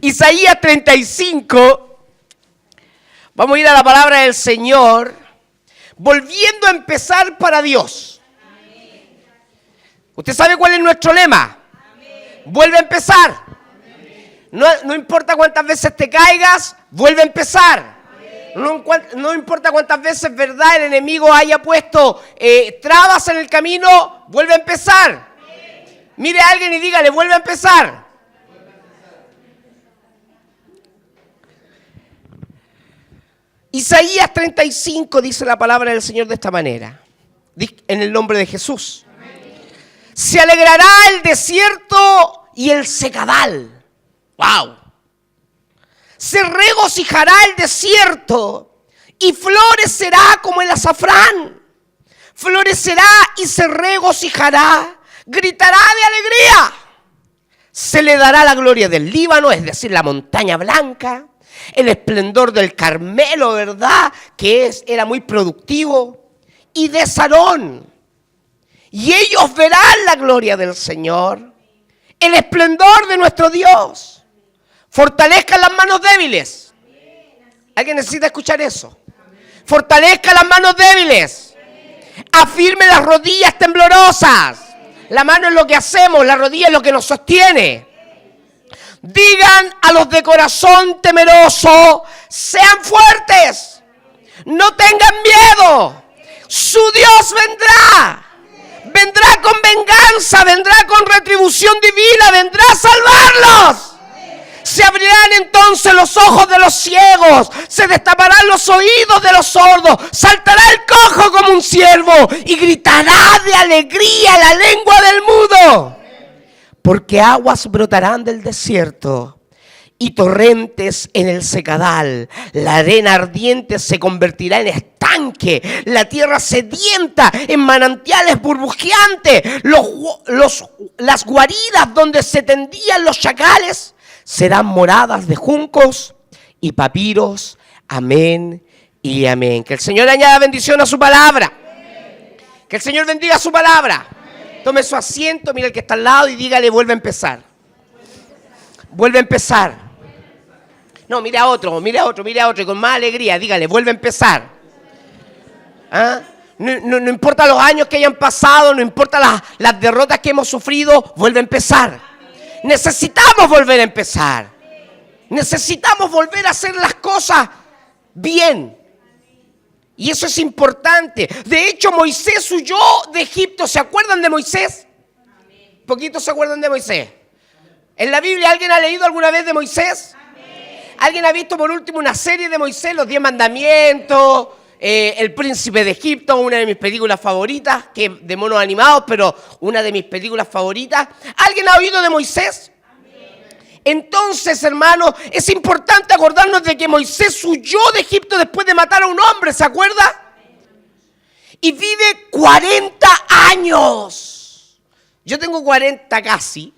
Isaías 35, vamos a ir a la palabra del Señor, volviendo a empezar para Dios. ¿Usted sabe cuál es nuestro lema? Vuelve a empezar. No importa cuántas veces te caigas, vuelve a empezar. No importa cuántas veces, ¿verdad?, el enemigo haya puesto trabas en el camino, vuelve a empezar. Mire a alguien y dígale, vuelve a empezar. Isaías 35 dice la palabra del Señor de esta manera, en el nombre de Jesús. Se alegrará el desierto y el secadal. ¡Wow! Se regocijará el desierto y florecerá como el azafrán. Florecerá y se regocijará, gritará de alegría. Se le dará la gloria del Líbano, es decir, la montaña blanca, el esplendor del Carmelo, ¿verdad?, que era muy productivo, y de Sarón. Y ellos verán la gloria del Señor, el esplendor de nuestro Dios. Fortalezcan las manos débiles. ¿Alguien necesita escuchar eso? Fortalezca las manos débiles. Afirme las rodillas temblorosas. La mano es lo que hacemos, la rodilla es lo que nos sostiene. Digan a los de corazón temeroso, sean fuertes, no tengan miedo. Su Dios vendrá. Vendrá con venganza, vendrá con retribución divina, vendrá a salvarlos. Se abrirán entonces los ojos de los ciegos, se destaparán los oídos de los sordos, saltará el cojo como un ciervo y gritará de alegría la lengua del mudo. Porque aguas brotarán del desierto y torrentes en el secadal. La arena ardiente se convertirá en estanque, la tierra sedienta en manantiales burbujeantes. Las guaridas donde se tendían los chacales serán moradas de juncos y papiros. Amén y amén. Que el Señor añada bendición a su palabra. Que el Señor bendiga su palabra. Tome su asiento, mire al que está al lado y dígale, vuelve a empezar. Vuelve a empezar. No, mire a otro, y con más alegría, dígale, vuelve a empezar. ¿Ah? No importa los años que hayan pasado, no importa las derrotas que hemos sufrido, vuelve a empezar. Necesitamos volver a empezar. Necesitamos volver a hacer las cosas bien. Y eso es importante. De hecho, Moisés huyó de Egipto. ¿Se acuerdan de Moisés? Poquitos se acuerdan de Moisés. ¿En la Biblia alguien ha leído alguna vez de Moisés? ¿Alguien ha visto por último una serie de Moisés? Los 10 mandamientos, El príncipe de Egipto, una de mis películas favoritas, que es de monos animados, pero una de mis películas favoritas. ¿Alguien ha oído de Moisés? Entonces, hermanos, es importante acordarnos de que Moisés huyó de Egipto después de matar a un hombre, ¿se acuerda? Y vive 40 años. Yo tengo 40 casi.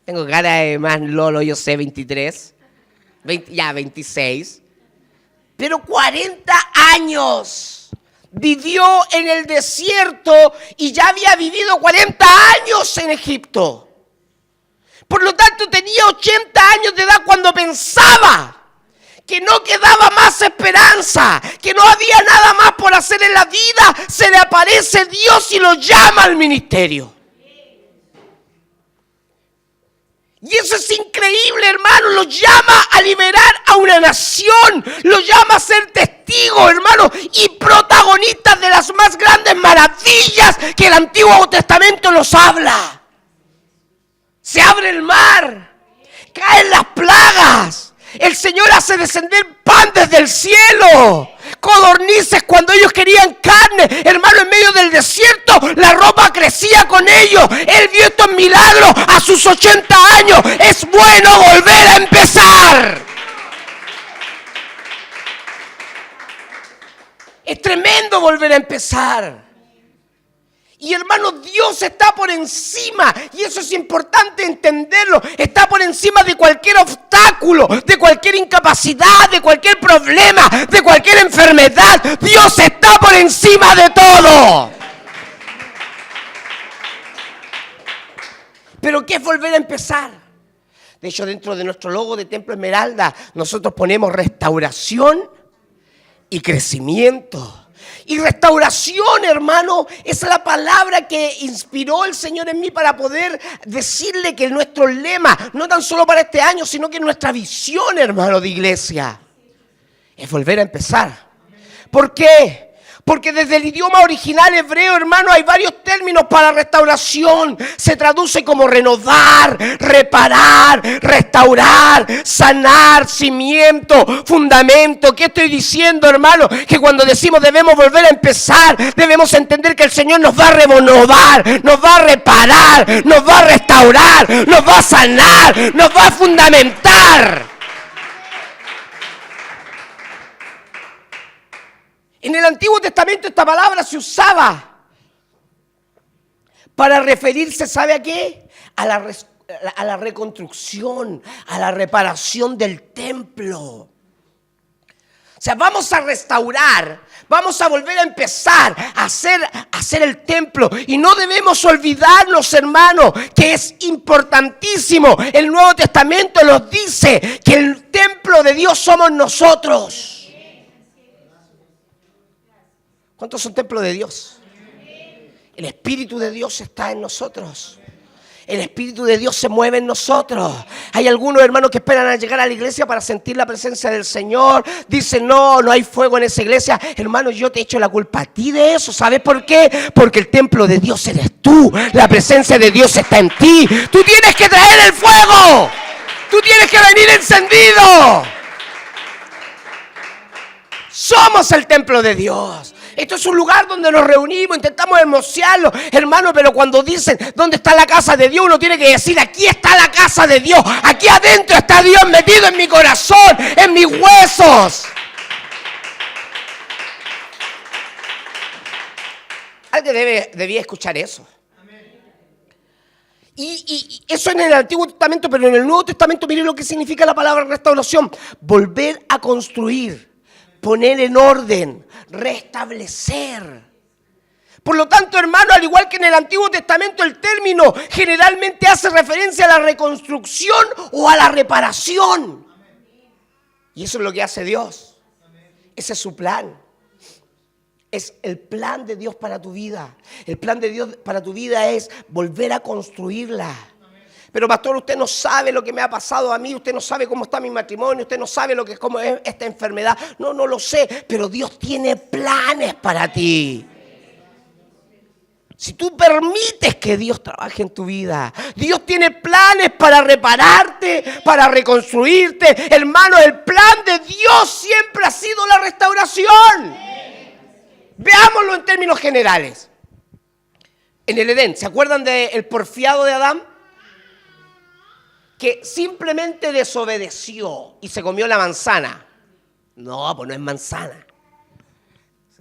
Tengo cara de más lolo, yo sé, 23. 26. Pero 40 años. Vivió en el desierto y ya había vivido 40 años en Egipto. Por lo tanto, tenía 80 años de edad cuando pensaba que no quedaba más esperanza, que no había nada más por hacer en la vida. Se le aparece Dios y lo llama al ministerio. Y eso es increíble, hermano. Lo llama a liberar a una nación. Lo llama a ser testigo, hermano, y protagonistas de las más grandes maravillas que el Antiguo Testamento nos habla. Se abre el mar, caen las plagas, el Señor hace descender pan desde el cielo, codornices cuando ellos querían carne, hermano, en medio del desierto, la ropa crecía con ellos. Él vio estos milagros a sus 80 años. Es bueno volver a empezar. Es tremendo volver a empezar. Y hermanos, Dios está por encima, y eso es importante entenderlo, está por encima de cualquier obstáculo, de cualquier incapacidad, de cualquier problema, de cualquier enfermedad. Dios está por encima de todo. Pero ¿qué es volver a empezar? De hecho, dentro de nuestro logo de Templo Esmeralda, nosotros ponemos restauración y crecimiento. Y restauración, hermano, esa es la palabra que inspiró el Señor en mí para poder decirle que nuestro lema, no tan solo para este año, sino que nuestra visión, hermano, de iglesia, es volver a empezar. ¿Por qué? Porque desde el idioma original hebreo, hermano, hay varios términos para restauración. Se traduce como renovar, reparar, restaurar, sanar, cimiento, fundamento. ¿Qué estoy diciendo, hermano? Que cuando decimos debemos volver a empezar, debemos entender que el Señor nos va a renovar, nos va a reparar, nos va a restaurar, nos va a sanar, nos va a fundamentar. En el Antiguo Testamento esta palabra se usaba para referirse, ¿sabe a qué? A la reconstrucción, a la reparación del templo. O sea, vamos a restaurar, vamos a volver a empezar a hacer el templo. Y no debemos olvidarnos, hermano, que es importantísimo. El Nuevo Testamento nos dice que el templo de Dios somos nosotros. ¿Cuántos son templos de Dios? El Espíritu de Dios está en nosotros. El Espíritu de Dios se mueve en nosotros. Hay algunos hermanos que esperan a llegar a la iglesia para sentir la presencia del Señor. Dicen, no hay fuego en esa iglesia. Hermano, yo te echo la culpa a ti de eso. ¿Sabes por qué? Porque el templo de Dios eres tú. La presencia de Dios está en ti. Tú tienes que traer el fuego. Tú tienes que venir encendido. Somos el templo de Dios. Esto es un lugar donde nos reunimos, intentamos hermosearlo, hermano, pero cuando dicen, ¿dónde está la casa de Dios? Uno tiene que decir, aquí está la casa de Dios, aquí adentro está Dios metido en mi corazón, en mis huesos. Alguien debía escuchar eso. Y eso en el Antiguo Testamento, pero en el Nuevo Testamento, miren lo que significa la palabra restauración. Volver a construir. Poner en orden, restablecer. Por lo tanto, hermano, al igual que en el Antiguo Testamento, el término generalmente hace referencia a la reconstrucción o a la reparación. Y eso es lo que hace Dios. Ese es su plan. Es el plan de Dios para tu vida. El plan de Dios para tu vida es volver a construirla. Pero pastor, usted no sabe lo que me ha pasado a mí, usted no sabe cómo está mi matrimonio, usted no sabe cómo es esta enfermedad. No lo sé, pero Dios tiene planes para ti. Si tú permites que Dios trabaje en tu vida, Dios tiene planes para repararte, para reconstruirte. Hermano, el plan de Dios siempre ha sido la restauración. Veámoslo en términos generales. En el Edén, ¿se acuerdan del porfiado de Adán? Que simplemente desobedeció y se comió la manzana. No, pues no es manzana.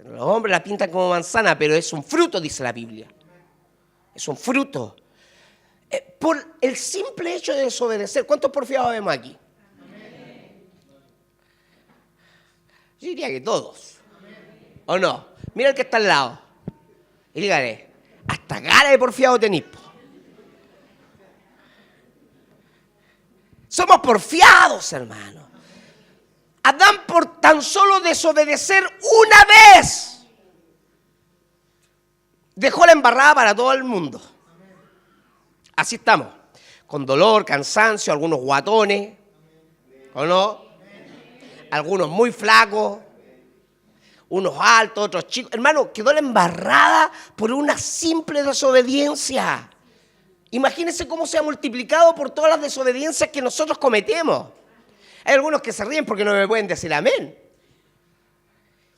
Los hombres la pintan como manzana, pero es un fruto, dice la Biblia. Es un fruto. Por el simple hecho de desobedecer. ¿Cuántos porfiados vemos aquí? Yo diría que todos. ¿O no? Mira el que está al lado. Y dígale, hasta cara de porfiado tenís. Somos porfiados, hermano. Adán, por tan solo desobedecer una vez, dejó la embarrada para todo el mundo. Así estamos, con dolor, cansancio, algunos guatones, ¿o no? Algunos muy flacos, unos altos, otros chicos. Hermano, quedó la embarrada por una simple desobediencia. Imagínense cómo se ha multiplicado por todas las desobediencias que nosotros cometemos. Hay algunos que se ríen porque no me pueden decir amén.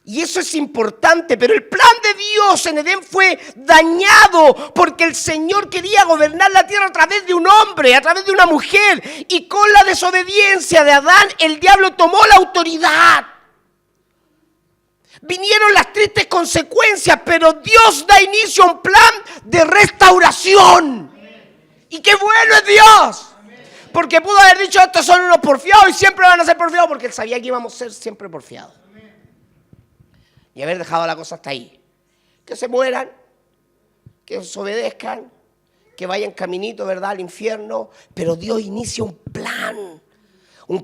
Y eso es importante, pero el plan de Dios en Edén fue dañado porque el Señor quería gobernar la tierra a través de un hombre, a través de una mujer. Y con la desobediencia de Adán, el diablo tomó la autoridad. Vinieron las tristes consecuencias, pero Dios da inicio a un plan de restauración. Y qué bueno es Dios. Porque pudo haber dicho, estos son unos porfiados y siempre van a ser porfiados, porque él sabía que íbamos a ser siempre porfiados. Y haber dejado la cosa hasta ahí. Que se mueran, que desobedezcan, que vayan caminito, ¿verdad?, al infierno, pero Dios inicia un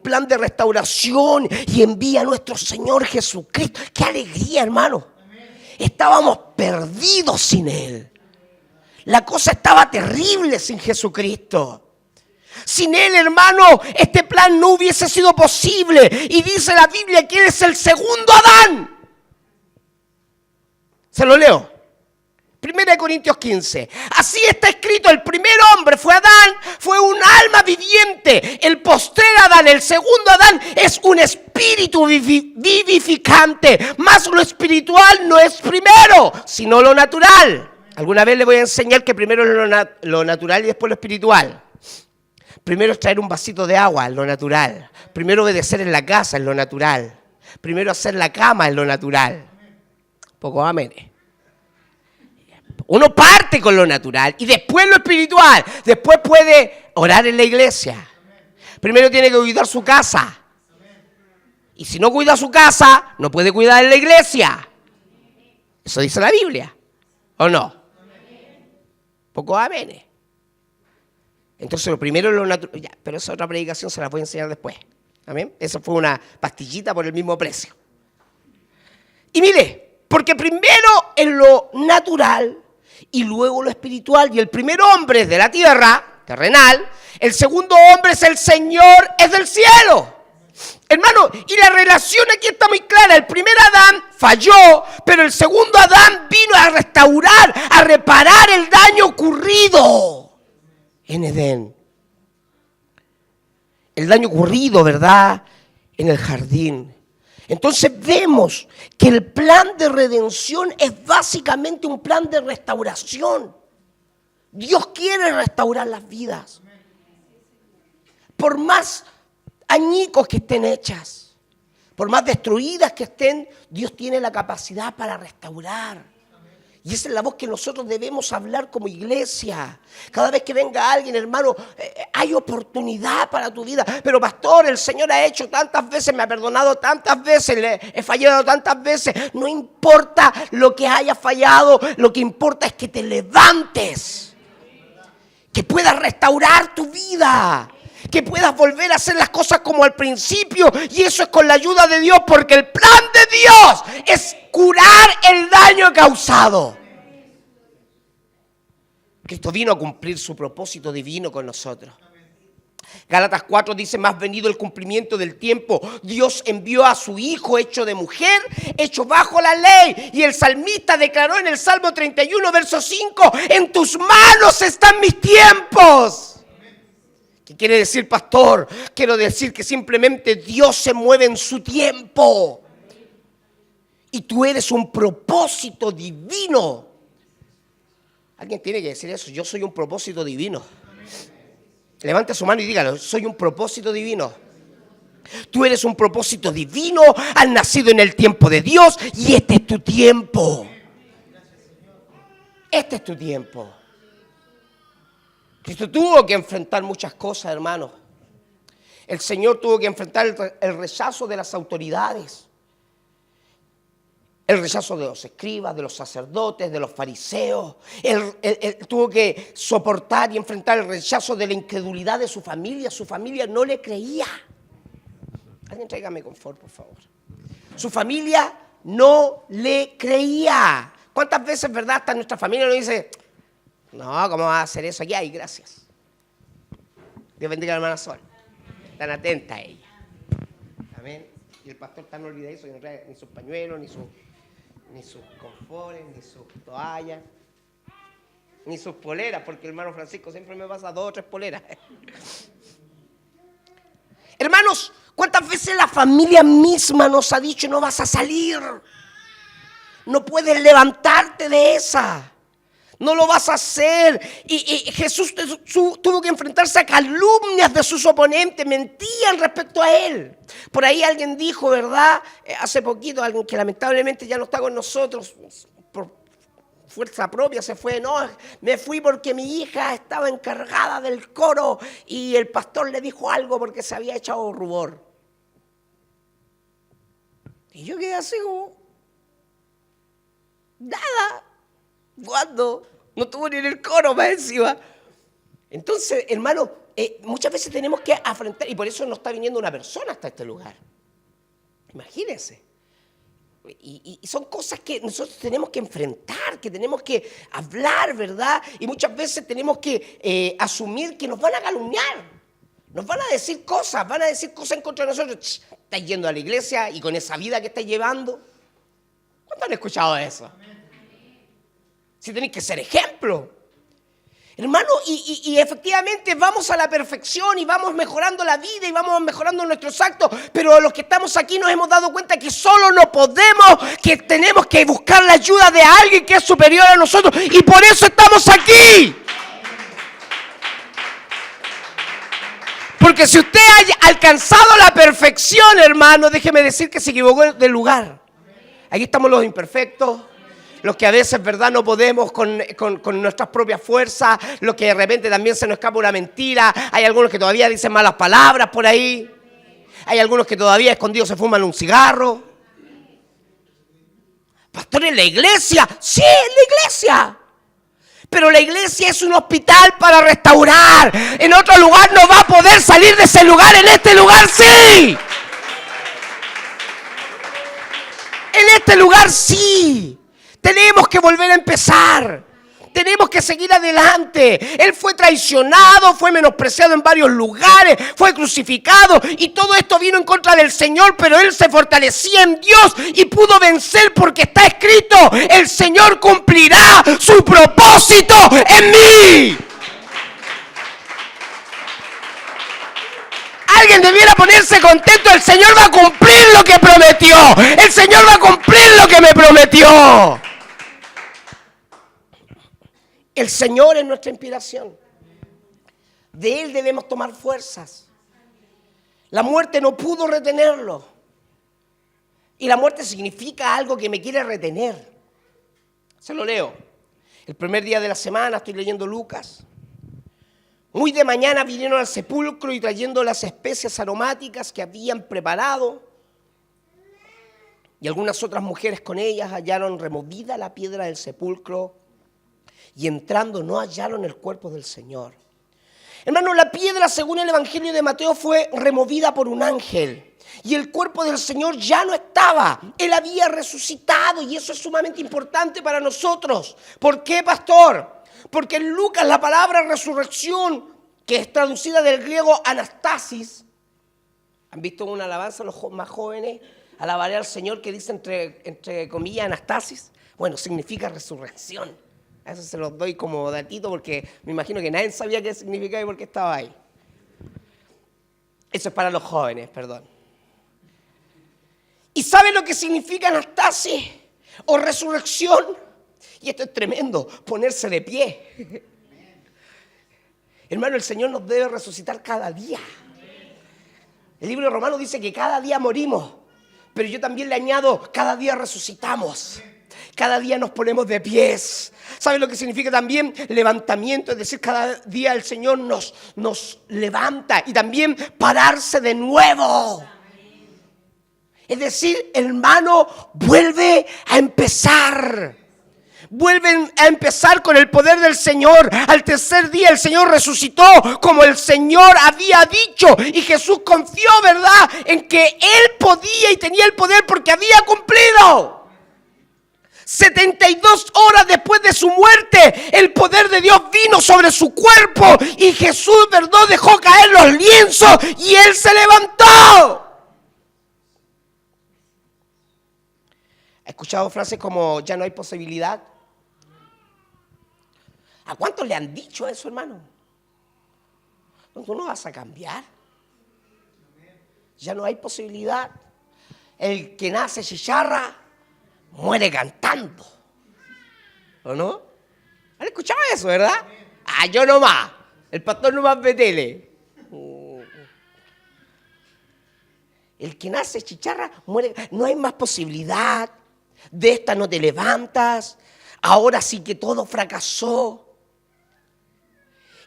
plan de restauración y envía a nuestro Señor Jesucristo. ¡Qué alegría, hermano! Estábamos perdidos sin Él. La cosa estaba terrible sin Jesucristo. Sin Él, hermano, este plan no hubiese sido posible. Y dice la Biblia que Él es el segundo Adán. Se lo leo. 1 Corintios 15. Así está escrito: el primer hombre fue Adán, fue un alma viviente. El postrer Adán, el segundo Adán, es un espíritu vivificante. Mas lo espiritual no es primero, sino lo natural. Alguna vez le voy a enseñar que primero es lo natural y después lo espiritual. Primero es traer un vasito de agua, en lo natural. Primero obedecer en la casa, en lo natural. Primero hacer la cama, en lo natural. Poco amén. Uno parte con lo natural y después lo espiritual. Después puede orar en la iglesia. Primero tiene que cuidar su casa. Y si no cuida su casa, no puede cuidar en la iglesia. Eso dice la Biblia. ¿O no? Poco amén. Entonces lo primero es lo natural. Pero esa otra predicación se la voy a enseñar después. Amén. Esa fue una pastillita por el mismo precio. Y mire, porque primero es lo natural y luego lo espiritual. Y el primer hombre es de la tierra, terrenal. El segundo hombre es el Señor, es del cielo. Hermano, y la relación aquí está muy clara. El primer Adán falló, pero el segundo Adán vino a restaurar, a reparar el daño ocurrido en Edén. El daño ocurrido, ¿verdad?, en el jardín. Entonces vemos que el plan de redención es básicamente un plan de restauración. Dios quiere restaurar las vidas. Por más añicos que estén hechas, por más destruidas que estén, Dios tiene la capacidad para restaurar. Y esa es la voz que nosotros debemos hablar como iglesia. Cada vez que venga alguien, hermano, hay oportunidad para tu vida. Pero pastor, el Señor ha hecho tantas veces, me ha perdonado tantas veces, le he fallado tantas veces. No importa lo que haya fallado, lo que importa es que te levantes. Que puedas restaurar tu vida. Que puedas volver a hacer las cosas como al principio. Y eso es con la ayuda de Dios, porque el plan de Dios es curar el daño causado. Cristo vino a cumplir su propósito divino con nosotros. Gálatas 4 dice: más venido el cumplimiento del tiempo, Dios envió a su Hijo hecho de mujer, hecho bajo la ley. Y el salmista declaró en el Salmo 31, verso 5: en tus manos están mis tiempos. ¿Qué quiere decir, pastor? Quiero decir que simplemente Dios se mueve en su tiempo. Y tú eres un propósito divino. Alguien tiene que decir eso: yo soy un propósito divino. Levante su mano y dígalo: soy un propósito divino. Tú eres un propósito divino, has nacido en el tiempo de Dios y este es tu tiempo. Este es tu tiempo. Cristo tuvo que enfrentar muchas cosas, hermanos. El Señor tuvo que enfrentar el rechazo de las autoridades. El rechazo de los escribas, de los sacerdotes, de los fariseos. Él tuvo que soportar y enfrentar el rechazo de la incredulidad de su familia. Su familia no le creía. Alguien tráigame confort, por favor. Su familia no le creía. ¿Cuántas veces, verdad, hasta nuestra familia nos dice: no, ¿cómo va a hacer eso aquí? Ay, gracias. Dios bendiga a la hermana Sol. Tan atenta a ella. Amén. Y el pastor tan olvidadizo que no trae ni sus pañuelos, ni sus confores, ni sus toallas, ni sus poleras, porque el hermano Francisco siempre me pasa 2 o 3 poleras. Hermanos, ¿cuántas veces la familia misma nos ha dicho: no vas a salir? No puedes levantarte de esa. No lo vas a hacer. Y Jesús tuvo que enfrentarse a calumnias de sus oponentes. Mentían respecto a él. Por ahí alguien dijo, ¿verdad? Hace poquito, alguien que lamentablemente ya no está con nosotros, por fuerza propia se fue. No, me fui porque mi hija estaba encargada del coro y el pastor le dijo algo porque se había echado rubor. Y yo quedé así como... nada. ¿Cuándo? No estuvo ni en el coro más encima. Entonces, hermano, muchas veces tenemos que afrontar, y por eso no está viniendo una persona hasta este lugar. Imagínense. Y son cosas que nosotros tenemos que enfrentar, que tenemos que hablar, ¿verdad? Y muchas veces tenemos que asumir que nos van a calumniar. Nos van a decir cosas en contra de nosotros. ¿Estás yendo a la iglesia y con esa vida que estás llevando? ¿Cuántos han escuchado eso? Si tenéis que ser ejemplo. Hermano, y efectivamente vamos a la perfección y vamos mejorando la vida y vamos mejorando nuestros actos, pero los que estamos aquí nos hemos dado cuenta que solo no podemos, que tenemos que buscar la ayuda de alguien que es superior a nosotros y por eso estamos aquí. Porque si usted ha alcanzado la perfección, hermano, déjeme decir que se equivocó del lugar. Aquí estamos los imperfectos. Los que a veces, ¿verdad?, no podemos con nuestras propias fuerzas, los que de repente también se nos escapa una mentira, hay algunos que todavía dicen malas palabras por ahí, hay algunos que todavía escondidos se fuman un cigarro. Pastor, ¿en la iglesia? Sí, en la iglesia. Pero la iglesia es un hospital para restaurar. En otro lugar no va a poder salir de ese lugar, en este lugar sí. En este lugar sí. Tenemos que volver a empezar. Tenemos que seguir adelante. Él fue traicionado, fue menospreciado en varios lugares, fue crucificado y todo esto vino en contra del Señor, pero él se fortalecía en Dios y pudo vencer porque está escrito, el Señor cumplirá su propósito en mí. Alguien debiera ponerse contento, el Señor va a cumplir lo que prometió. El Señor va a cumplir lo que me prometió. El Señor es nuestra inspiración. De Él debemos tomar fuerzas. La muerte no pudo retenerlo. Y la muerte significa algo que me quiere retener. Se lo leo. El primer día de la semana estoy leyendo Lucas. Muy de mañana vinieron al sepulcro y trayendo las especias aromáticas que habían preparado. Y algunas otras mujeres con ellas hallaron removida la piedra del sepulcro. Y entrando no hallaron el cuerpo del Señor. Hermano, la piedra, según el Evangelio de Mateo, fue removida por un ángel. Y el cuerpo del Señor ya no estaba. Él había resucitado y eso es sumamente importante para nosotros. ¿Por qué, pastor? Porque en Lucas la palabra resurrección, que es traducida del griego anastasis. ¿Han visto una alabanza los más jóvenes? Alabaré al Señor, que dice entre comillas anastasis. Bueno, significa resurrección. Eso se los doy como datito porque me imagino que nadie sabía qué significaba y por qué estaba ahí. Eso es para los jóvenes, perdón. ¿Y saben lo que significa anastasis o resurrección? Y esto es tremendo, ponerse de pie. Hermano, el Señor nos debe resucitar cada día. El libro de Romanos dice que cada día morimos, pero yo también le añado, cada día resucitamos. Cada día nos ponemos de pies. ¿Saben lo que significa también? Levantamiento, es decir, cada día el Señor nos levanta y también pararse de nuevo. Es decir, hermano, vuelve a empezar. Vuelven a empezar con el poder del Señor. Al tercer día el Señor resucitó como el Señor había dicho. Y Jesús confió, ¿verdad?, en que Él podía y tenía el poder porque había cumplido. 72 horas después de su muerte, el poder de Dios vino sobre su cuerpo y Jesús, ¿verdad?, dejó caer los lienzos y Él se levantó. ¿Ha escuchado frases como ya no hay posibilidad? ¿A cuántos le han dicho eso, hermano? ¿Tú no vas a cambiar? Ya no hay posibilidad. El que nace chicharra muere cantando. ¿O no? ¿Han escuchado eso, verdad? Ah, yo nomás. El pastor nomás ve tele. El que nace chicharra muere. No hay más posibilidad. De esta no te levantas. Ahora sí que todo fracasó.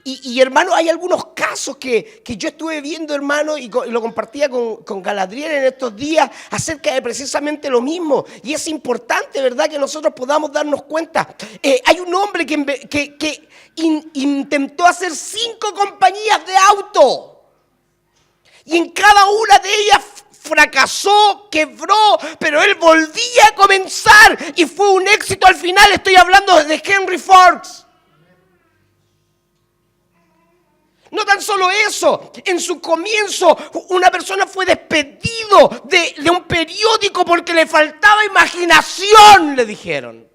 Y hermano, hay algunos casos que yo estuve viendo, hermano, y lo compartía con Galadriel en estos días, acerca de precisamente lo mismo. Y es importante, ¿verdad?, que nosotros podamos darnos cuenta. Hay un hombre que intentó hacer 5 compañías de auto. Y en cada una de ellas fracasó, quebró, pero él volvía a comenzar y fue un éxito al final. Estoy hablando de Henry Ford. No tan solo eso, en su comienzo una persona fue despedido de un periódico porque le faltaba imaginación, le dijeron.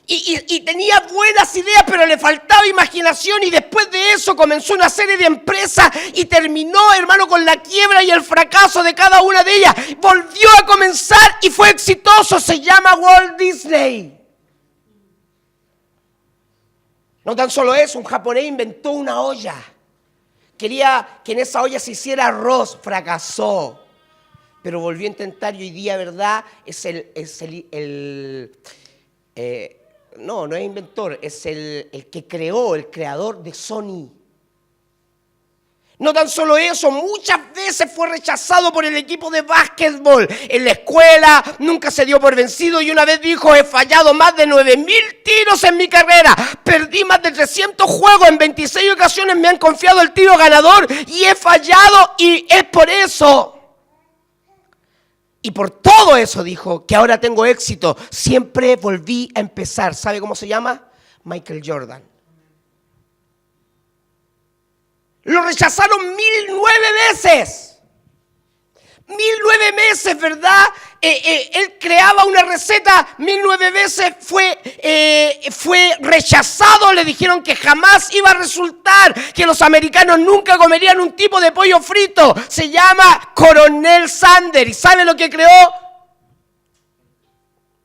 Y tenía buenas ideas, pero le faltaba imaginación, y después de eso comenzó una serie de empresas y terminó, hermano, con la quiebra y el fracaso de cada una de ellas. Volvió a comenzar y fue exitoso. Se llama Walt Disney. No tan solo eso, un japonés inventó una olla. Quería que en esa olla se hiciera arroz, fracasó. Pero volvió a intentar, y hoy día, ¿verdad?, no es inventor, es el que creó, el creador de Sony. No tan solo eso, muchas veces fue rechazado por el equipo de básquetbol. En la escuela nunca se dio por vencido y una vez dijo: he fallado más de 9,000 tiros en mi carrera. Perdí más de 300 juegos, en 26 ocasiones me han confiado el tiro ganador y he fallado, y es por eso. Y por todo eso, dijo, que ahora tengo éxito. Siempre volví a empezar. ¿Sabe cómo se llama? Michael Jordan. Lo rechazaron 1009 veces. 1009 veces, ¿verdad? Él creaba una receta, 1009 veces fue rechazado. Le dijeron que jamás iba a resultar, que los americanos nunca comerían un tipo de pollo frito. Se llama Coronel Sanders. ¿Y sabe lo que creó?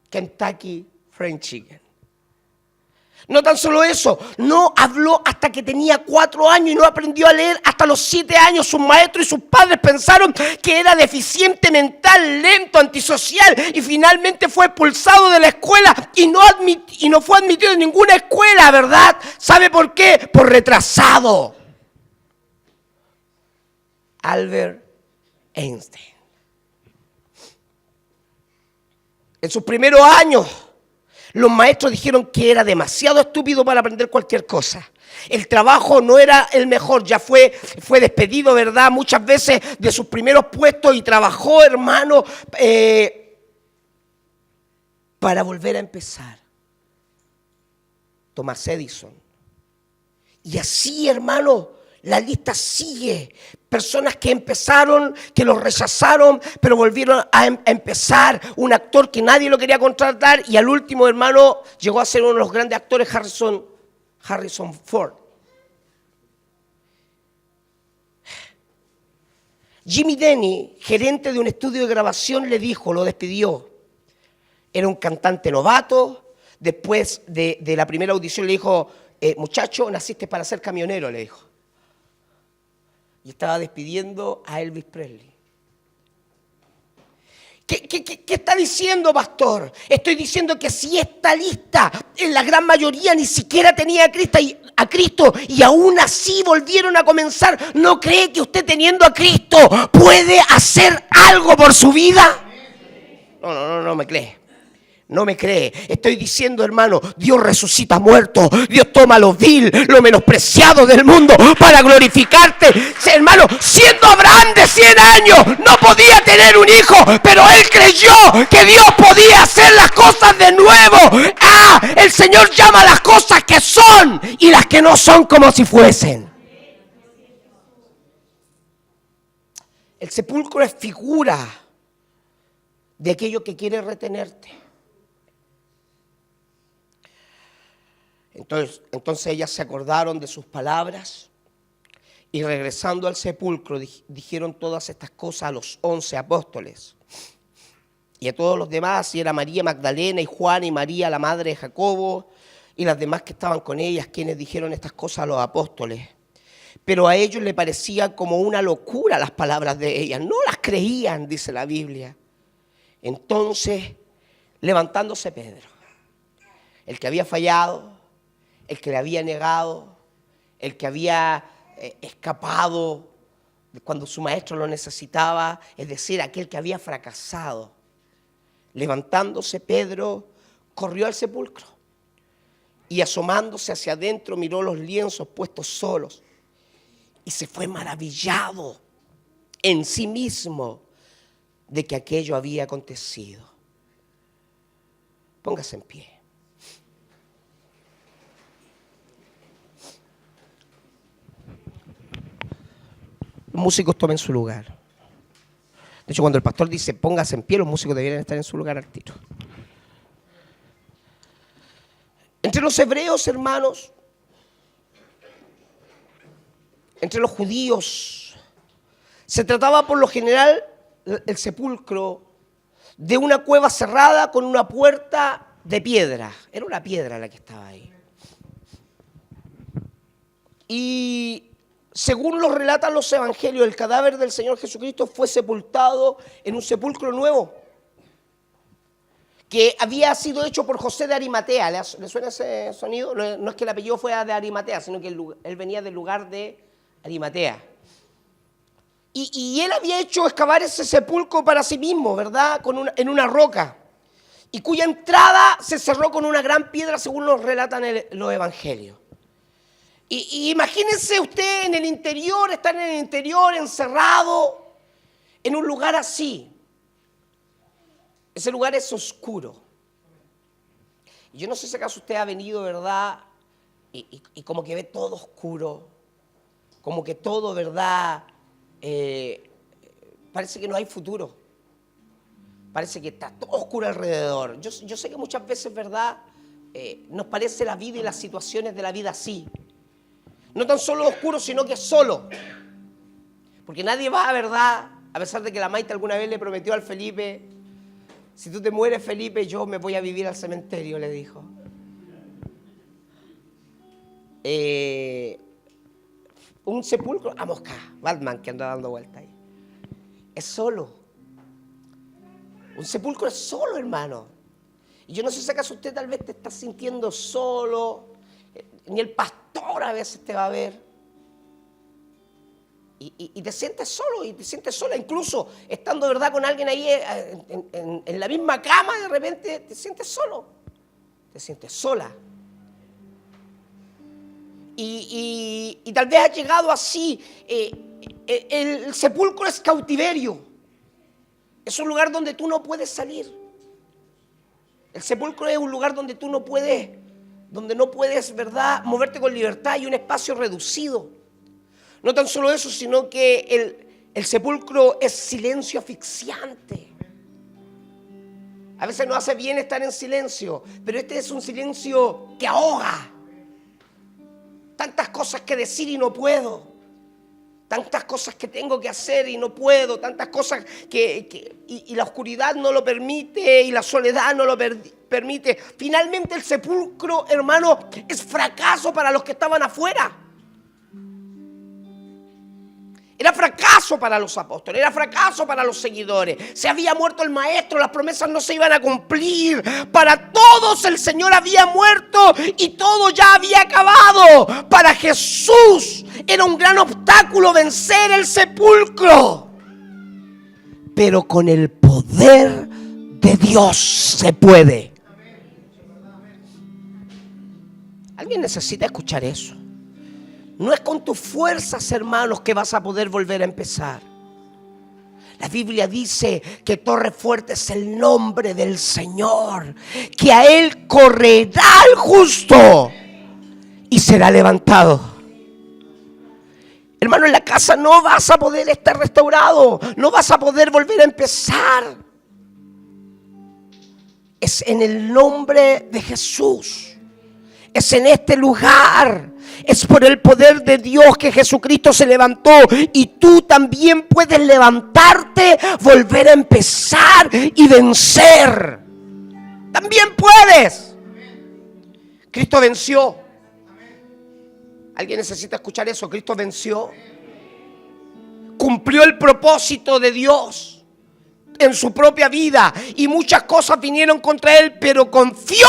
Kentucky Fried Chicken. No tan solo eso, no habló hasta que tenía 4 años y no aprendió a leer hasta los 7 años. Sus maestros y sus padres pensaron que era deficiente mental, lento, antisocial, y finalmente fue expulsado de la escuela y no fue admitido en ninguna escuela, ¿verdad? ¿Sabe por qué? Por retrasado. Albert Einstein. En sus primeros años, los maestros dijeron que era demasiado estúpido para aprender cualquier cosa. El trabajo no era el mejor, ya fue despedido, ¿verdad?, muchas veces de sus primeros puestos, y trabajó, hermano, para volver a empezar. Thomas Edison. Y así, hermano, la lista sigue. Personas que empezaron, que los rechazaron, pero volvieron a empezar. Un actor que nadie lo quería contratar, y al último, hermano, llegó a ser uno de los grandes actores, Harrison Ford. Jimmy Denny, gerente de un estudio de grabación, le dijo, lo despidió. Era un cantante novato. Después de la primera audición le dijo: muchacho, naciste para ser camionero, le dijo. Y estaba despidiendo a Elvis Presley. ¿Qué está diciendo, pastor? Estoy diciendo que si esta lista, en la gran mayoría, ni siquiera tenía a Cristo y aún así volvieron a comenzar, ¿no cree que usted, teniendo a Cristo, puede hacer algo por su vida? No me cree. No me cree. Estoy diciendo, hermano, Dios resucita muertos. Dios toma lo vil, lo menospreciado del mundo para glorificarte. Hermano, siendo Abraham de 100 años, no podía tener un hijo, pero él creyó que Dios podía hacer las cosas de nuevo. El Señor llama las cosas que son y las que no son como si fuesen. El sepulcro es figura de aquello que quiere retenerte. Entonces ellas se acordaron de sus palabras y, regresando al sepulcro, dijeron todas estas cosas a los 11 apóstoles y a todos los demás, y era María Magdalena y Juana y María, la madre de Jacobo, y las demás que estaban con ellas, quienes dijeron estas cosas a los apóstoles. Pero a ellos les parecía como una locura las palabras de ellas, no las creían, dice la Biblia. Entonces, levantándose Pedro, el que había fallado, el que le había negado, el que había escapado cuando su maestro lo necesitaba, es decir, aquel que había fracasado. Levantándose, Pedro corrió al sepulcro y asomándose hacia adentro miró los lienzos puestos solos y se fue maravillado en sí mismo de que aquello había acontecido. Póngase en pie. Los músicos tomen su lugar. De hecho, cuando el pastor dice póngase en pie, los músicos deberían estar en su lugar al tiro. Entre los hebreos, hermanos, entre los judíos, se trataba por lo general el sepulcro de una cueva cerrada con una puerta de piedra. Era una piedra la que estaba ahí. Y según lo relatan los evangelios, el cadáver del Señor Jesucristo fue sepultado en un sepulcro nuevo que había sido hecho por José de Arimatea. ¿Le suena ese sonido? No es que el apellido fuera de Arimatea, sino que él venía del lugar de Arimatea. Y él había hecho excavar ese sepulcro para sí mismo, ¿verdad? En una roca. Y cuya entrada se cerró con una gran piedra, según nos relatan los evangelios. Y imagínense usted en el interior, estar en el interior, encerrado, en un lugar así. Ese lugar es oscuro. Y yo no sé si acaso usted ha venido, ¿verdad? Y como que ve todo oscuro. Como que todo, ¿verdad? Parece que no hay futuro. Parece que está todo oscuro alrededor. Yo sé que muchas veces, ¿verdad? Nos parece la vida y las situaciones de la vida así. No tan solo oscuro, sino que solo. Porque nadie va, ¿verdad? A pesar de que la Maite alguna vez le prometió al Felipe, si tú te mueres, Felipe, yo me voy a vivir al cementerio, le dijo. Un sepulcro, a mosca, Batman que anda dando vuelta ahí. Es solo. Un sepulcro es solo, hermano. Y yo no sé si acaso usted tal vez te está sintiendo solo, ni el pastor a veces te va a ver. Y te sientes solo, y te sientes sola, incluso estando, ¿verdad?, con alguien ahí en la misma cama, de repente te sientes solo, te sientes sola. Y tal vez ha llegado así. El sepulcro es cautiverio. Es un lugar donde tú no puedes salir. El sepulcro es un lugar donde tú no puedes, ¿verdad?, moverte con libertad, y un espacio reducido. No tan solo eso, sino que el sepulcro es silencio asfixiante. A veces nos hace bien estar en silencio, pero este es un silencio que ahoga. Tantas cosas que decir y no puedo. Tantas cosas que tengo que hacer y no puedo. Tantas cosas y la oscuridad no lo permite, y la soledad no lo permite. Finalmente el sepulcro, hermano, es fracaso para los que estaban afuera. Era fracaso para los apóstoles, era fracaso para los seguidores. Se había muerto el maestro, las promesas no se iban a cumplir. Para todos el Señor había muerto y todo ya había acabado. Para Jesús era un gran obstáculo vencer el sepulcro. Pero con el poder de Dios se puede. ¿Alguien necesita escuchar eso? No es con tus fuerzas, hermanos, que vas a poder volver a empezar. La Biblia dice que torre fuerte es el nombre del Señor, que a Él correrá el justo y será levantado. Hermano, en la casa no vas a poder estar restaurado, no vas a poder volver a empezar. Es en el nombre de Jesús, es en este lugar. Es por el poder de Dios que Jesucristo se levantó, y tú también puedes levantarte, volver a empezar y vencer. También puedes. Cristo venció. ¿Alguien necesita escuchar eso? Cristo venció. Cumplió el propósito de Dios en su propia vida, y muchas cosas vinieron contra Él, pero confió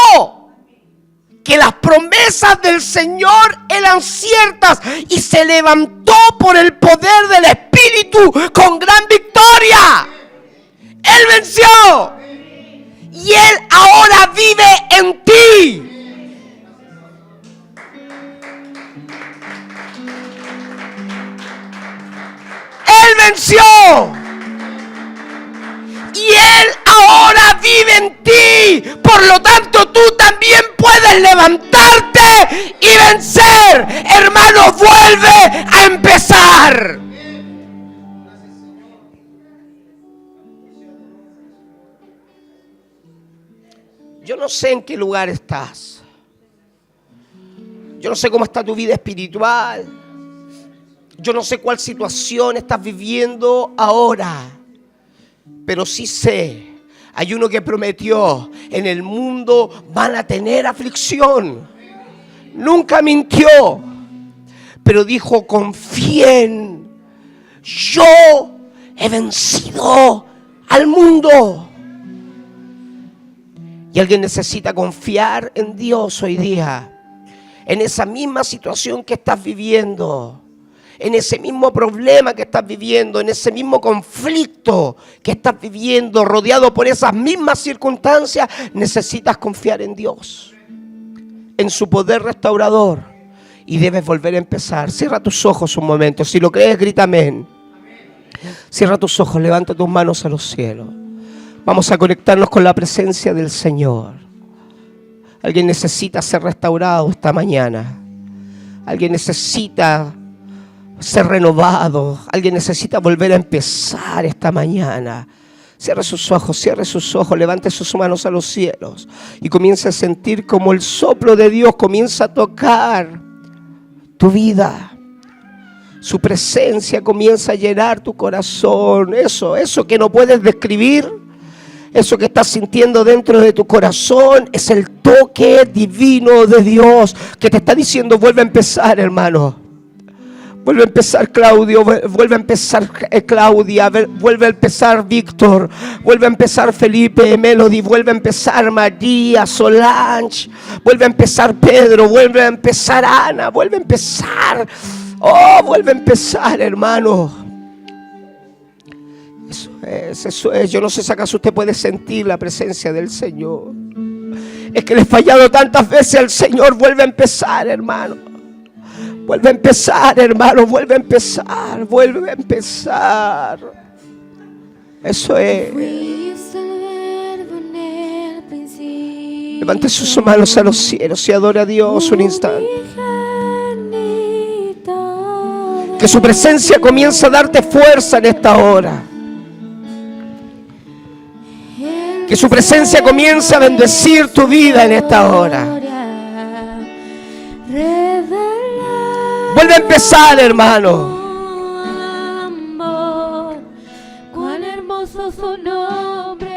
que las promesas del Señor eran ciertas y se levantó por el poder del Espíritu con gran victoria. Él venció y Él ahora vive en ti. Él venció y Él ahora vive en ti. Por lo tanto, tú también puedes levantarte y vencer. Hermano, vuelve a empezar. Yo no sé en qué lugar estás. Yo no sé cómo está tu vida espiritual. Yo no sé cuál situación estás viviendo ahora. Pero sí sé, hay uno que prometió, en el mundo van a tener aflicción. Nunca mintió, pero dijo, confíen, yo he vencido al mundo. Y alguien necesita confiar en Dios hoy día, en esa misma situación que estás viviendo, en ese mismo problema que estás viviendo, en ese mismo conflicto que estás viviendo, rodeado por esas mismas circunstancias. Necesitas confiar en Dios, en su poder restaurador, y debes volver a empezar. Cierra tus ojos un momento. Si lo crees, grita amén. Cierra tus ojos, levanta tus manos a los cielos. Vamos a conectarnos con la presencia del Señor. Alguien necesita ser restaurado esta mañana. Alguien necesita ser renovado. Alguien necesita volver a empezar esta mañana. Cierre sus ojos, levante sus manos a los cielos y comience a sentir como el soplo de Dios comienza a tocar tu vida. Su presencia comienza a llenar tu corazón. Eso que no puedes describir, eso que estás sintiendo dentro de tu corazón, es el toque divino de Dios que te está diciendo, vuelve a empezar, hermano. Vuelve a empezar Claudio, vuelve a empezar Claudia, vuelve a empezar Víctor, vuelve a empezar Felipe, Melody, vuelve a empezar María, Solange, vuelve a empezar Pedro, vuelve a empezar Ana, vuelve a empezar, vuelve a empezar, hermano. Eso es, yo no sé si acaso usted puede sentir la presencia del Señor. Es que le he fallado tantas veces al Señor, vuelve a empezar, hermano. Vuelve a empezar, hermano, vuelve a empezar, vuelve a empezar. Eso es. Levante sus manos a los cielos y adore a Dios un instante. Que su presencia comience a darte fuerza en esta hora. Que su presencia comience a bendecir tu vida en esta hora. Vuelve a empezar, hermano. Cuán hermoso su nombre.